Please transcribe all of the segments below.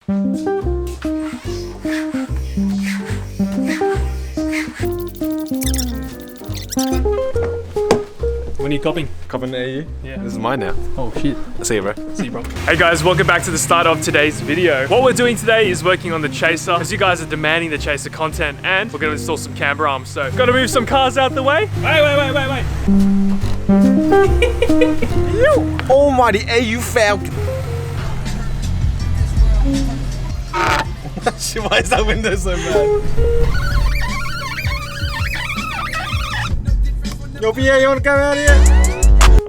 When are you copying? Copying AU? Yeah. This is mine now. Oh shit. See you, bro. See you, bro. Hey guys, welcome back to the start of today's video. What we're doing today is working on the Chaser, because you guys are demanding the Chaser content, and we're going to install some camber arms. So, got to move some cars out the way. Wait. You almighty AU Falcon. Why is that window so bad? Yo, PA, you wanna come out here?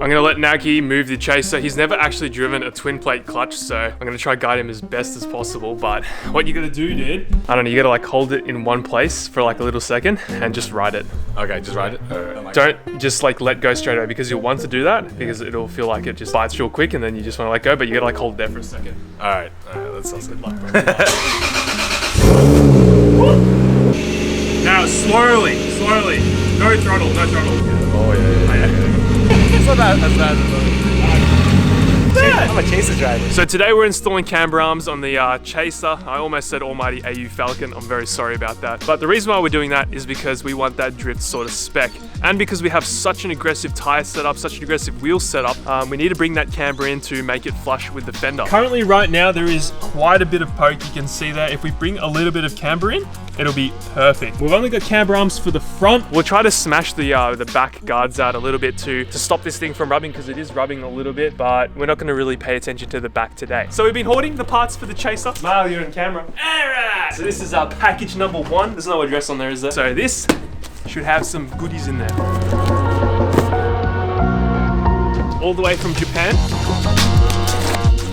I'm gonna let Nagi move the Chaser. He's never actually driven a twin plate clutch, so I'm gonna try guide him as best as possible. But what you gotta do, dude, I don't know, you gotta like hold it in one place for like a little second and just ride it. Okay, just ride it. Don't just like let go straight away, because you'll want to do that because it'll feel like it just bites real quick and then you just wanna let go, but you gotta like hold it there for a second. Alright, that sounds good. Luck, bro. Now slowly. No throttle. Oh yeah. It's not that as bad as I'm a Chaser driver. So today we're installing camber arms on the Chaser. I almost said almighty AU Falcon. I'm very sorry about that. But the reason why we're doing that is because we want that drift sort of spec. And because we have such an aggressive tire setup, such an aggressive wheel setup, we need to bring that camber in to make it flush with the fender. Currently right now there is quite a bit of poke, you can see there. If we bring a little bit of camber in, it'll be perfect. We've only got camber arms for the front. We'll try to smash the back guards out a little bit to stop this thing from rubbing, because it is rubbing a little bit, but we're not going to really pay attention to the back today. So we've been hoarding the parts for the Chaser. Smile, you're on camera. Alright! So this is our package number 1. There's no address on there, is there? So this should have some goodies in there. All the way from Japan.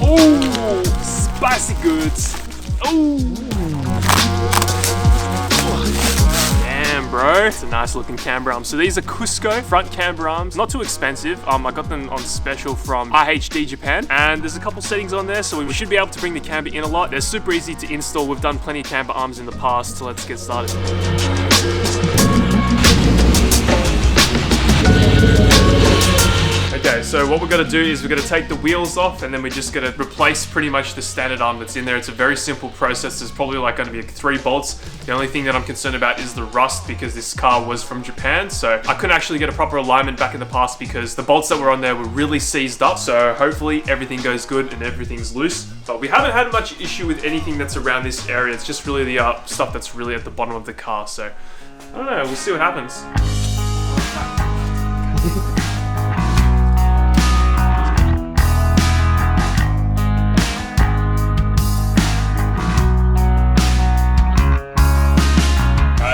Oh, spicy goods. Oh. Damn, bro. It's a nice looking camber arm. So these are Cusco front camber arms. Not too expensive. I got them on special from IHD Japan. And there's a couple settings on there, so we should be able to bring the camber in a lot. They're super easy to install. We've done plenty of camber arms in the past, so let's get started. Okay, so what we're gonna do is we're gonna take the wheels off, and then we're just gonna replace pretty much the standard arm that's in there. It's a very simple process. There's probably like gonna be 3 bolts. The only thing that I'm concerned about is the rust, because this car was from Japan. So I couldn't actually get a proper alignment back in the past because the bolts that were on there were really seized up. So hopefully everything goes good and everything's loose. But we haven't had much issue with anything that's around this area. It's just really the stuff that's really at the bottom of the car. So I don't know, we'll see what happens.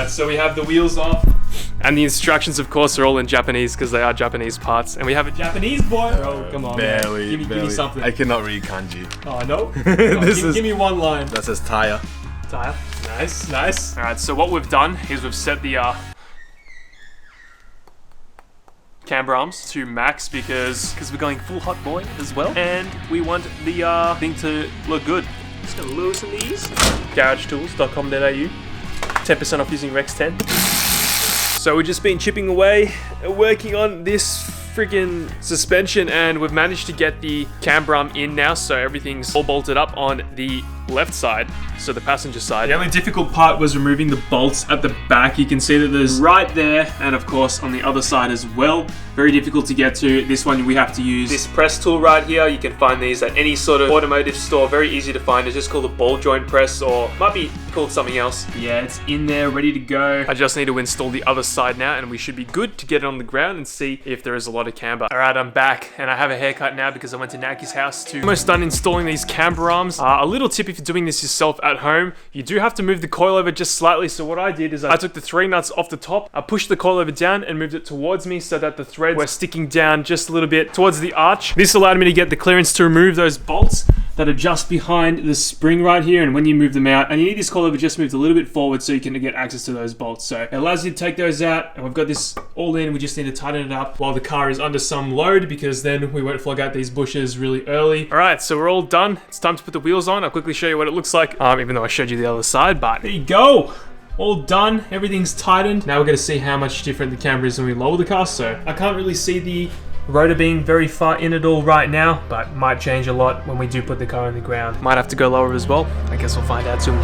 So we have the wheels off, and the instructions, of course, are all in Japanese because they are Japanese parts. And we have a Japanese boy. Oh, come on, barely, man. Give me something. I cannot read kanji. Oh, no? Give me one line. That says tire. Tire. Nice. All right, so what we've done is we've set the camber arms to max because we're going full hot boy as well. And we want the thing to look good. Just gonna loosen these. GarageTools.com.au. 10% off using Rex 10. So we've just been chipping away, working on this friggin' suspension, and we've managed to get the camber arm in now, so everything's all bolted up on the left side, so the passenger side. The only difficult part was removing the bolts at the back. You can see that there's right there, and of course on the other side as well. Very difficult to get to. This one we have to use this press tool right here. You can find these at any sort of automotive store. Very easy to find. It's just called a ball joint press, or might be called something else. Yeah, it's in there, ready to go. I just need to install the other side now, and we should be good to get it on the ground and see if there is a lot of camber. All right, I'm back, and I have a haircut now because I went to Naki's house to almost done installing these camber arms. A little tip if you're doing this yourself at home, you do have to move the coil over just slightly. So what I did is I took the 3 nuts off the top, I pushed the coil over down and moved it towards me so that the threads were sticking down just a little bit towards the arch. This allowed me to get the clearance to remove those bolts that are just behind the spring right here, and when you move them out, and you need this coilover just moved a little bit forward so you can get access to those bolts. So it allows you to take those out, and we've got this all in. We just need to tighten it up while the car is under some load, because then we won't flog out these bushes really early. All right, so we're all done. It's time to put the wheels on. I'll quickly show you what it looks like, even though I showed you the other side, but there you go. All done, everything's tightened. Now we're gonna see how much different the camber is when we lower the car. So I can't really see the rotor being very far in it all right now, but might change a lot when we do put the car on the ground. Might have to go lower as well. I guess we'll find out soon.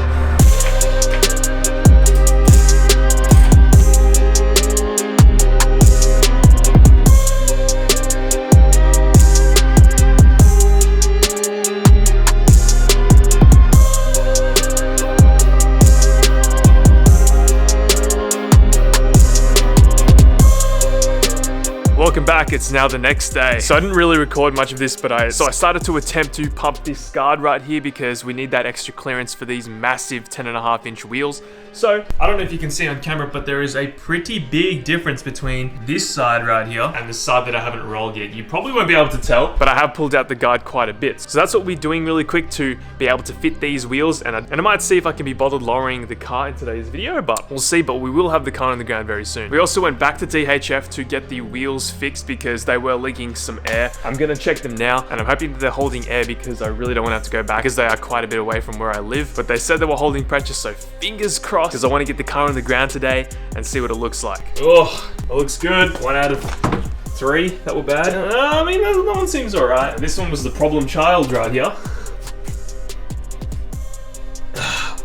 Welcome back, it's now the next day. So I didn't really record much of this, but I started to attempt to pump this guard right here because we need that extra clearance for these massive 10.5-inch wheels. So I don't know if you can see on camera, but there is a pretty big difference between this side right here and the side that I haven't rolled yet. You probably won't be able to tell, but I have pulled out the guard quite a bit. So that's what we're doing really quick to be able to fit these wheels, and I might see if I can be bothered lowering the car in today's video, but we'll see. But we will have the car on the ground very soon. We also went back to DHF to get the wheels fixed because they were leaking some air. I'm gonna check them now, and I'm hoping that they're holding air because I really don't want to have to go back because they are quite a bit away from where I live. But they said they were holding pressure, so fingers crossed, because I want to get the car on the ground today and see what it looks like. Oh, it looks good. 1 out of 3 that were bad. I mean, that one seems alright. This one was the problem child right here.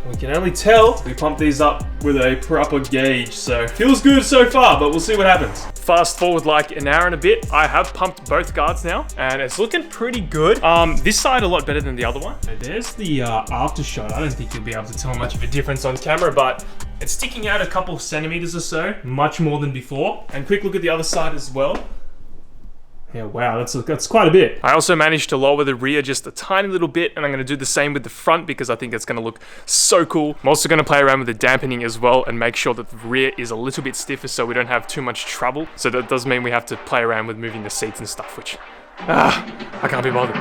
We can only tell we pumped these up with a proper gauge, so feels good so far, but we'll see what happens. Fast forward like an hour and a bit, I have pumped both guards now, and it's looking pretty good. This side a lot better than the other one. So there's the after shot. I don't think you'll be able to tell much of a difference on camera, but it's sticking out a couple centimeters or so, much more than before. And quick look at the other side as well. Yeah, wow, that's quite a bit. I also managed to lower the rear just a tiny little bit, and I'm going to do the same with the front because I think it's going to look so cool. I'm also going to play around with the dampening as well and make sure that the rear is a little bit stiffer so we don't have too much trouble. So that does mean we have to play around with moving the seats and stuff, which, I can't be bothered.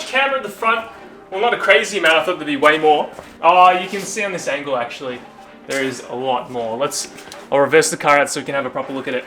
Camber at the front, well, not a crazy amount. I thought there'd be way more. Oh, you can see on this angle actually there is a lot more. I'll reverse the car out so we can have a proper look at it.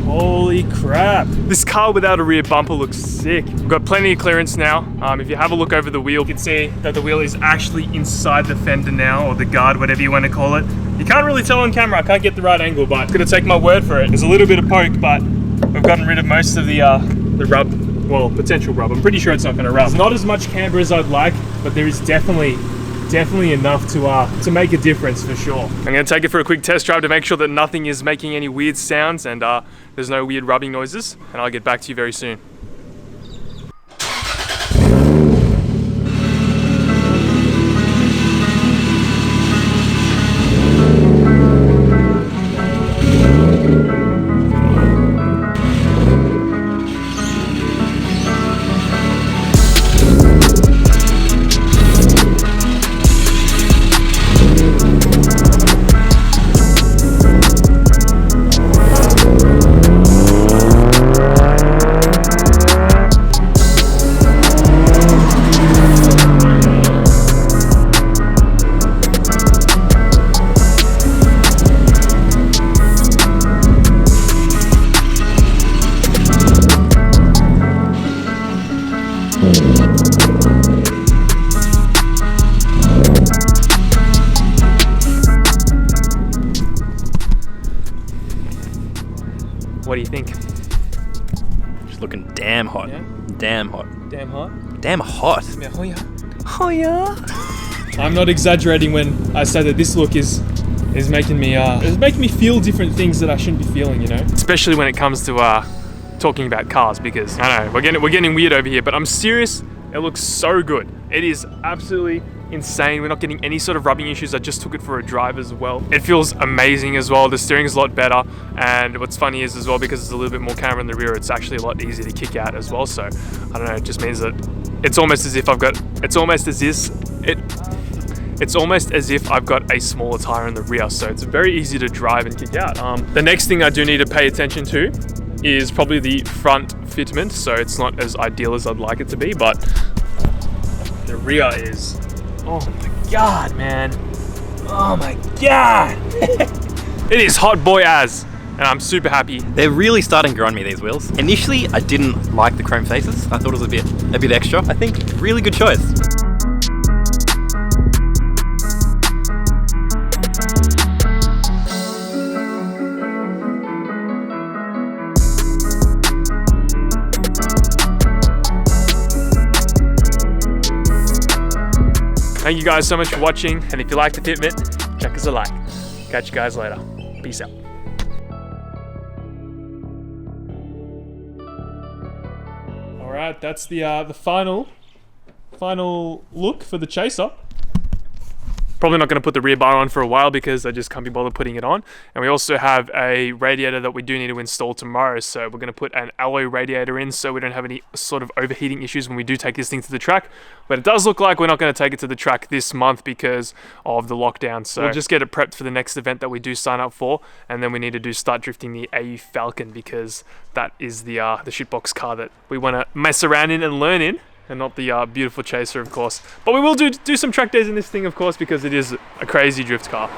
Holy crap. This car without a rear bumper looks sick. We've got plenty of clearance now. If you have a look over the wheel, you can see that the wheel is actually inside the fender now, or the guard, whatever you want to call it. You can't really tell on camera, I can't get the right angle, but I'm gonna take my word for it. There's a little bit of poke, but we've gotten rid of most of the rub, well, potential rub. I'm pretty sure it's not gonna rub. It's not as much camber as I'd like, but there is definitely enough to make a difference for sure. I'm gonna take it for a quick test drive to make sure that nothing is making any weird sounds and there's no weird rubbing noises, and I'll get back to you very soon. What do you think? It's looking damn hot. Yeah? Damn hot. Damn hot? Damn hot. Yeah, oh yeah. Oh yeah. I'm not exaggerating when I say that this look is making me feel different things that I shouldn't be feeling, you know? Especially when it comes to talking about cars, because I don't know, we're getting weird over here, but I'm serious. It looks so good. It is absolutely insane. We're not getting any sort of rubbing issues. I just took it for a drive as well. It feels amazing as well. The steering is a lot better, and what's funny is as well, because it's a little bit more camber in the rear, it's actually a lot easier to kick out as well. So I don't know, it just means that it's almost as if I've got a smaller tire in the rear, so it's very easy to drive and kick out. The next thing I do need to pay attention to is probably the front fitment. So it's not as ideal as I'd like it to be, but the rear is, oh my god, man. Oh my god. It is hot boy as, and I'm super happy. They're really starting to grow on me, these wheels. Initially, I didn't like the chrome faces. I thought it was a bit extra. I think really good choice. Thank you guys so much for watching, and if you like the fitment, check us a like. Catch you guys later. Peace out. All right, that's the final look for the Chaser. Probably not going to put the rear bar on for a while because I just can't be bothered putting it on. And we also have a radiator that we do need to install tomorrow. So we're going to put an alloy radiator in so we don't have any sort of overheating issues when we do take this thing to the track. But it does look like we're not going to take it to the track this month because of the lockdown. So we'll just get it prepped for the next event that we do sign up for. And then we need to start drifting the AU Falcon because that is the shitbox car that we want to mess around in and learn in. And not the beautiful Chaser, of course. But we will do some track days in this thing, of course, because it is a crazy drift car.